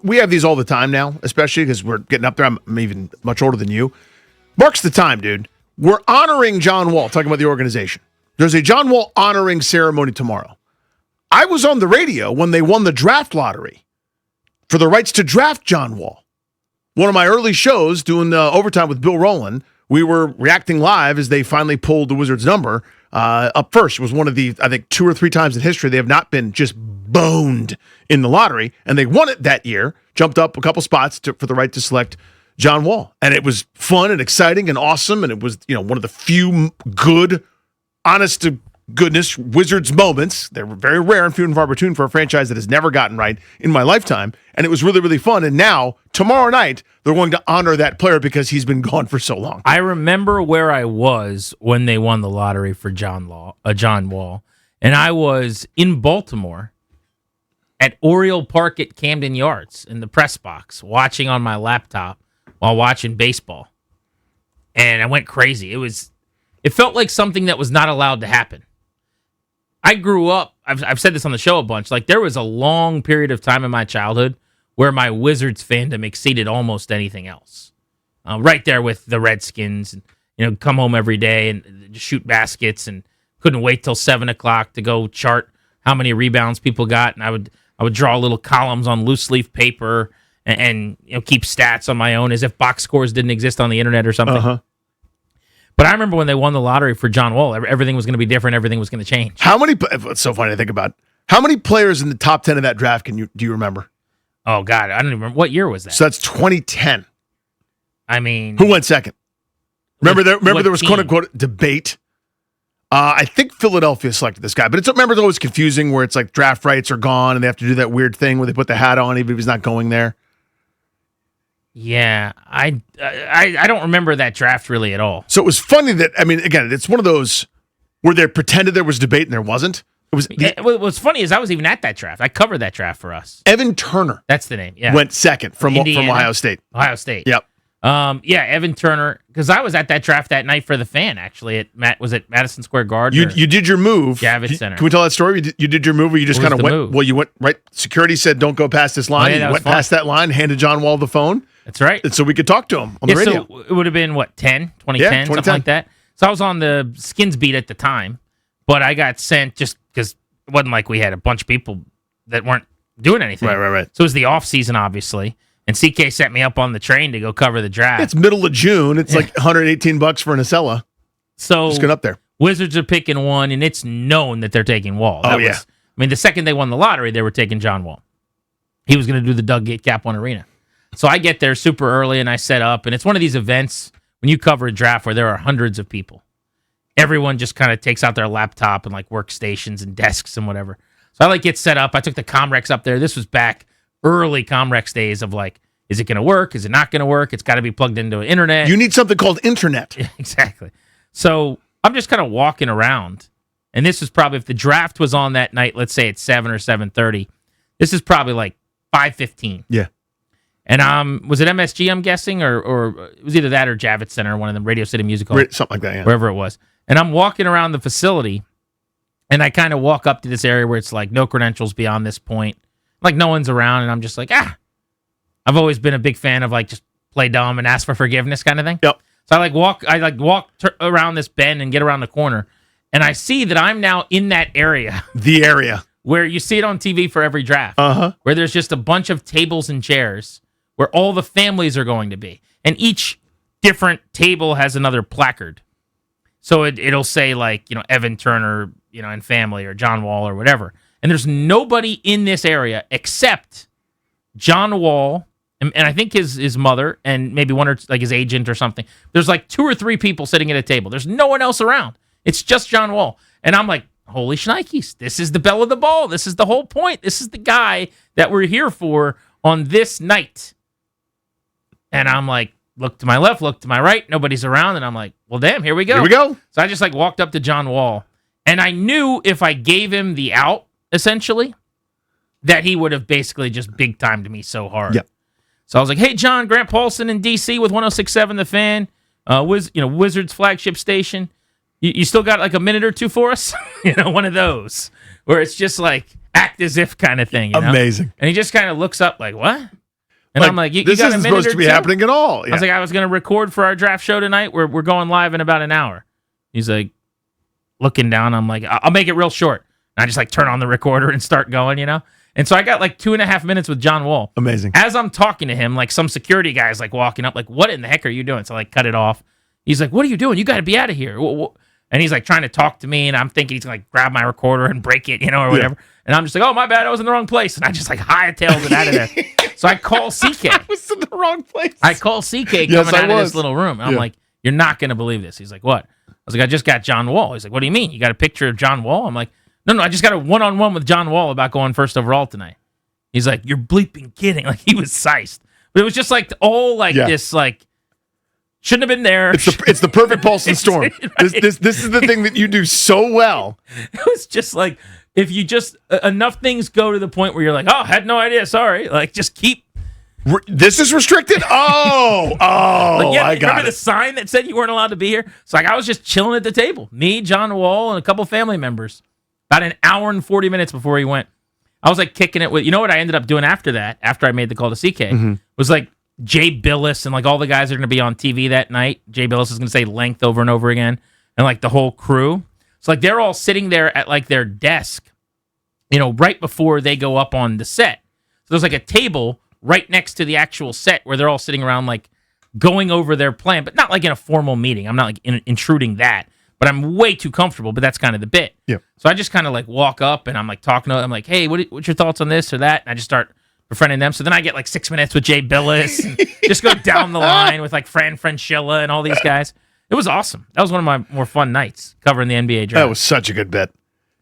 we have these all the time now, especially because we're getting up there. I'm even much older than you. Marks the time, dude. We're honoring John Wall, talking about the organization. There's a John Wall honoring ceremony tomorrow. I was on the radio when they won the draft lottery for the rights to draft John Wall. One of my early shows doing overtime with Bill Rowland, we were reacting live as they finally pulled the Wizards' number up first. It was one of the, I think, 2 or 3 times in history they have not been just boned in the lottery, and they won it that year, jumped up a couple spots for the right to select John Wall. And it was fun and exciting and awesome, and it was one of the few good, honest to goodness Wizards moments. They were very rare and few and far between for a franchise that has never gotten right in my lifetime, and it was really, really fun. And now, tomorrow night, they're going to honor that player because he's been gone for so long. I remember where I was when they won the lottery for John Wall, and I was in Baltimore at Oriole Park at Camden Yards in the press box, watching on my laptop while watching baseball, and I went crazy. It felt like something that was not allowed to happen. I grew up, I've said this on the show a bunch, like there was a long period of time in my childhood where my Wizards fandom exceeded almost anything else. Right there with the Redskins, and come home every day and just shoot baskets, and couldn't wait till 7 o'clock to go chart how many rebounds people got, and I would draw little columns on loose leaf paper and keep stats on my own as if box scores didn't exist on the internet or something. Uh-huh. But I remember when they won the lottery for John Wall, everything was going to be different. Everything was going to change. It's so funny to think about. How many players in the top 10 of that draft do you remember? Oh, God. I don't even remember. What year was that? So that's 2010. I mean. Who went second? Remember there was team? quote-unquote debate. I think Philadelphia selected this guy. But it's always confusing where it's like draft rights are gone and they have to do that weird thing where they put the hat on even if he's not going there. Yeah, I don't remember that draft really at all. So it was funny that, again, it's one of those where they pretended there was debate and there wasn't. What's funny is I was even at that draft. I covered that draft for us. Evan Turner. That's the name, yeah. Went second from Ohio State. Ohio State. Yep. Yeah, Evan Turner, because I was at that draft that night for the Fan, actually. Was it Madison Square Garden? You did your move. Javits Center. Can we tell that story? You did your move where you just kind of went, move? Well, you went, right, security said don't go past this line. You went past that line, handed John Wall the phone. That's right. And so we could talk to him on the radio. So it would have been, 2010, something like that? So I was on the Skins beat at the time, but I got sent just because it wasn't like we had a bunch of people that weren't doing anything. Right. So it was the off season, obviously. And CK set me up on the train to go cover the draft. It's middle of June. It's like $118 for an Acela. So just get up there. Wizards are picking one, and it's known that they're taking Wall. The second they won the lottery, they were taking John Wall. He was going to do the Doug Cap One Arena. So I get there super early, and I set up. And it's one of these events when you cover a draft where there are hundreds of people. Everyone just kind of takes out their laptop and workstations and desks and whatever. So I get set up. I took the Comrex up there. This was back early Comrex days of is it going to work? Is it not going to work? It's got to be plugged into internet. You need something called internet. Yeah, exactly. So I'm just kind of walking around, and this is probably, if the draft was on that night, let's say it's 7 or 7:30, this is probably 5:15. Yeah. And was it MSG, I'm guessing, or it was either that or Javits Center, one of them, Radio City Music Hall. Something like that, yeah. Wherever it was. And I'm walking around the facility, and I kind of walk up to this area where it's no credentials beyond this point. No one's around, and I'm just I've always been a big fan of just play dumb and ask for forgiveness kind of thing. Yep. So I walk around this bend and get around the corner, and I see that I'm now in that area. The area. Where you see it on TV for every draft. Uh-huh. Where there's just a bunch of tables and chairs where all the families are going to be. And each different table has another placard. So it'll say Evan Turner, and family, or John Wall or whatever. And there's nobody in this area except John Wall, and I think his mother, and maybe one or his agent or something. There's 2 or 3 people sitting at a table. There's no one else around. It's just John Wall. And I'm holy shnikes, this is the belle of the ball. This is the whole point. This is the guy that we're here for on this night. And I'm look to my left, look to my right, nobody's around, and I'm well, damn, here we go. Here we go. So I just walked up to John Wall, and I knew if I gave him the out, essentially, that he would have basically just big-timed me so hard. Yep. So I was hey, John, Grant Paulson in D.C. with 106.7 The Fan, Wizards flagship station. You still got a minute or two for us? One of those where it's just act as if kind of thing. Amazing. And he just kind of looks up what? And I'm like, you this got a isn't minute supposed or to be two? happening at all. I was like, I was going to record for our draft show tonight. We're going live in about an hour. He's like, looking down. I'm like, I'll make it real short. And I just like turn on the recorder and start going, you know? And so I got like 2.5 minutes with John Wall. Amazing. As I'm talking to him, like some security guy is like walking up, like, what in the heck are you doing? So I like cut it off. He's like, what are you doing? You got to be out of here. And he's like trying to talk to me, and I'm thinking he's gonna like grab my recorder and break it, you know, or whatever. And I'm just like, oh, my bad, I was in the wrong place. And I just like hightailed it out of there. So I call CK. I was in the wrong place. I call CK coming out of this little room. And I'm like, you're not going to believe this. He's like, what? I was like, I just got John Wall. He's like, what do you mean? You got a picture of John Wall? I'm like, no, I just got a one-on-one with John Wall about going first overall tonight. He's like, you're bleeping kidding. Like, he was sized. But it was just like all like this, like, shouldn't have been there. It's the perfect Paulson storm. Right. This is the thing that you do so well. It was just like, if you just, enough things go to the point where you're like, oh, had no idea, sorry. Like, just keep. This is restricted? Oh, like, yeah, I got remember it. the sign that said you weren't allowed to be here? So like, I was just chilling at the table. Me, John Wall, and a couple family members. About an hour and 40 minutes before he went. I was like kicking it with, you know what I ended up doing after that, after I made the call to CK, was like Jay Billis and like all the guys that are going to be on TV that night. Jay Billis is going to say length over and over again, and like the whole crew. So like they're all sitting there at like their desk, you know, right before they go up on the set. So there's like a table right next to the actual set where they're all sitting around like going over their plan, but not like in a formal meeting. I'm not like intruding that. But I'm way too comfortable, but that's kind of the bit. Yeah. So I just kind of like walk up and I'm like talking to them. I'm like, hey, what's your thoughts on this or that? And I just start befriending them. So then I get like 6 minutes with Jay Billis and just go down the line with like Fran Fraschilla and all these guys. It was awesome. That was one of my more fun nights covering the NBA draft. That was such a good bet.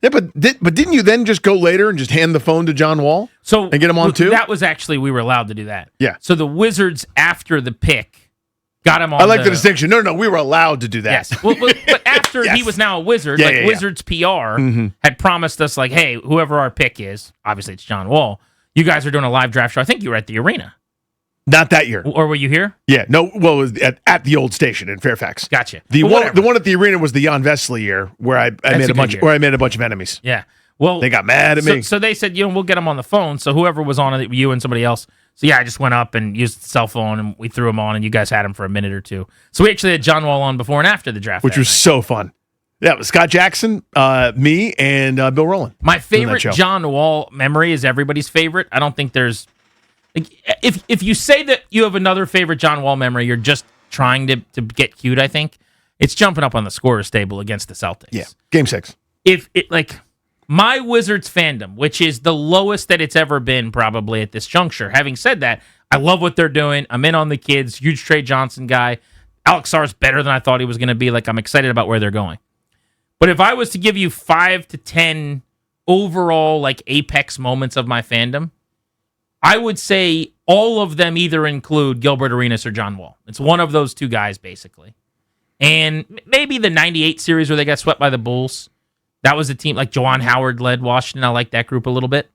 Yeah, but didn't you then just go later and just hand the phone to John Wall and get him on too? That was actually, we were allowed to do that. Yeah. So the Wizards, after the pick, got him on. I like the distinction. No, we were allowed to do that. Yes. Well, but after he was now a Wizard, Wizards PR had promised us, like, hey, whoever our pick is, obviously it's John Wall, you guys are doing a live draft show. I think you were at the arena. Not that year. Or were you here? Yeah. No, well, it was at the old station in Fairfax. Gotcha. The one at the arena was the Jan Vesely year where I made a bunch of enemies. Yeah. Well, they got mad at me. So they said, we'll get them on the phone. So whoever was on it, you and somebody else. So yeah, I just went up and used the cell phone and we threw him on and you guys had him for a minute or two. So we actually had John Wall on before and after the draft. Which was so fun. Yeah, it was Scott Jackson, me, and Bill Rowland. My favorite John Wall memory is everybody's favorite. I don't think there's... Like, if you say that you have another favorite John Wall memory, you're just trying to get cute, I think. It's jumping up on the scorer's table against the Celtics. Yeah, Game 6. If it, like... My Wizards fandom, which is the lowest that it's ever been probably at this juncture. Having said that, I love what they're doing. I'm in on the kids. Huge Trey Johnson guy. Alex Sarr's better than I thought he was going to be. Like, I'm excited about where they're going. But if I was to give you 5 to 10 overall, like, apex moments of my fandom, I would say all of them either include Gilbert Arenas or John Wall. It's one of those two guys, basically. And maybe the 98 series where they got swept by the Bulls. That was a team like Juwan Howard led Washington. I like that group a little bit.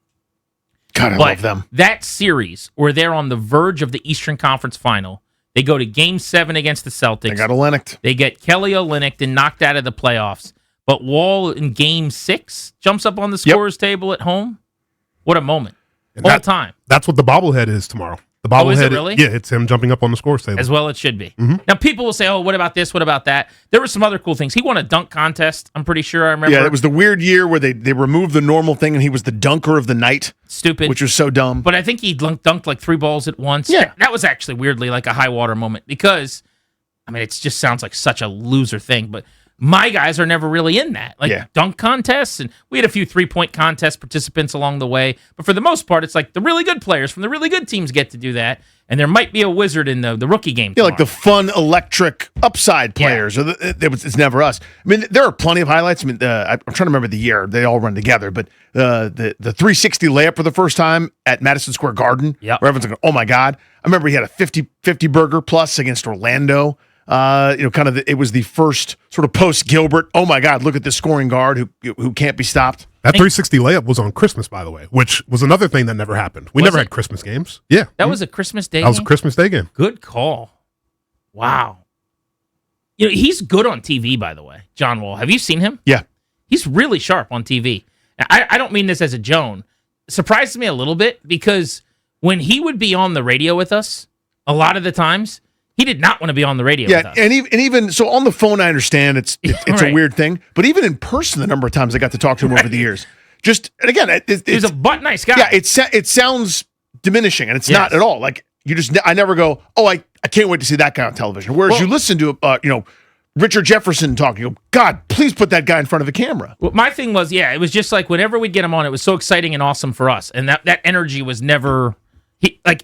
God, I love them. That series where they're on the verge of the Eastern Conference Final, they go to Game 7 against the Celtics. They got Olynyk. They get Kelly Olynyk and knocked out of the playoffs. But Wall in Game 6 jumps up on the scorer's table at home. What a moment. All time. That's what the bobblehead is tomorrow. The bobblehead, is it really? Yeah, it's him jumping up on the scores table. As well it should be. Now, people will say, oh, what about this? What about that? There were some other cool things. He won a dunk contest, I'm pretty sure I remember. Yeah, it was the weird year where they removed the normal thing and he was the dunker of the night. Stupid. Which was so dumb. But I think he dunked like 3 balls at once. Yeah. That was actually weirdly like a high water moment because, I mean, it just sounds like such a loser thing, but my guys are never really in that. Like dunk contests, and we had a few 3-point contest participants along the way. But for the most part, it's like the really good players from the really good teams get to do that. And there might be a wizard in the rookie game. Yeah, like the fun, electric upside players. Yeah. It's never us. I mean, there are plenty of highlights. I mean, I'm trying to remember the year. They all run together. But the 360 layup for the first time at Madison Square Garden, where everyone's like, oh, my God. I remember he had a 50 burger plus against Orlando. It was the first sort of post-Gilbert, oh, my God, look at this scoring guard who can't be stopped. That 360 layup was on Christmas, by the way, which was another thing that never happened. We never had Christmas games. Yeah. That was a Christmas Day game? That was a Christmas Day game. Good call. Wow. He's good on TV, by the way, John Wall. Have you seen him? Yeah. He's really sharp on TV. I don't mean this as a Joan. It surprises me a little bit because when he would be on the radio with us, a lot of the times, he did not want to be on the radio with us. and even so on the phone, I understand it's Right. a weird thing, but even in person, the number of times I got to talk to him over the years, just and again, He was a butt nice guy. yeah, it sounds diminishing, and it's Yes. not at all. Like I never go, oh, I can't wait to see that guy on television. Whereas you listen to Richard Jefferson talking, you go, God, please put that guy in front of the camera. Well, my thing was, it was just like whenever we'd get him on, it was so exciting and awesome for us, and that energy was never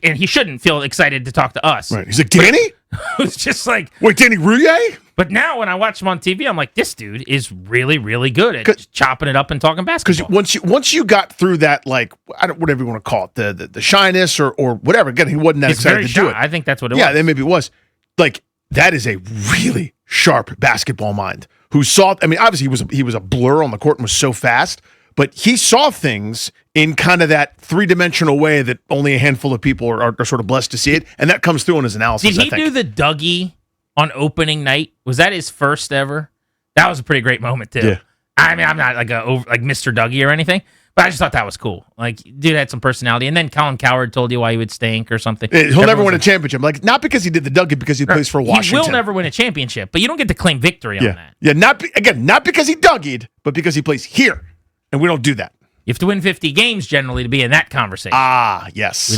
and he shouldn't feel excited to talk to us. Right? He's like, Danny, It was just like, wait, Danny Rouillet? but now when I watch him on TV, I'm like, this dude is really, really good at just chopping it up and talking Because basketball. once you got through that, like whatever you want to call it, the shyness or whatever. Again, he wasn't that It's excited very to do shy. it. I think that's what it Yeah, was. then maybe it was. Like, that is a really sharp basketball mind who saw, I mean, obviously he was a blur on the court and was so fast, but he saw things in kind of that three-dimensional way that only a handful of people are sort of blessed to see it, and that comes through in his analysis, Did he do the Dougie on opening night? Was that his first ever? That was a pretty great moment too. Yeah. I mean, I'm not like Mr. Dougie or anything, but I just thought that was cool. Like, dude had some personality. And then Colin Cowherd told you why he would stink or something. He'll never win a championship. Like, not because he did the Dougie, because he plays for Washington. He will never win a championship, but you don't get to claim victory on that. Yeah, not because he Dougied, but because he plays here, and we don't do that. You have to win 50 games generally to be in that conversation. Ah, yes.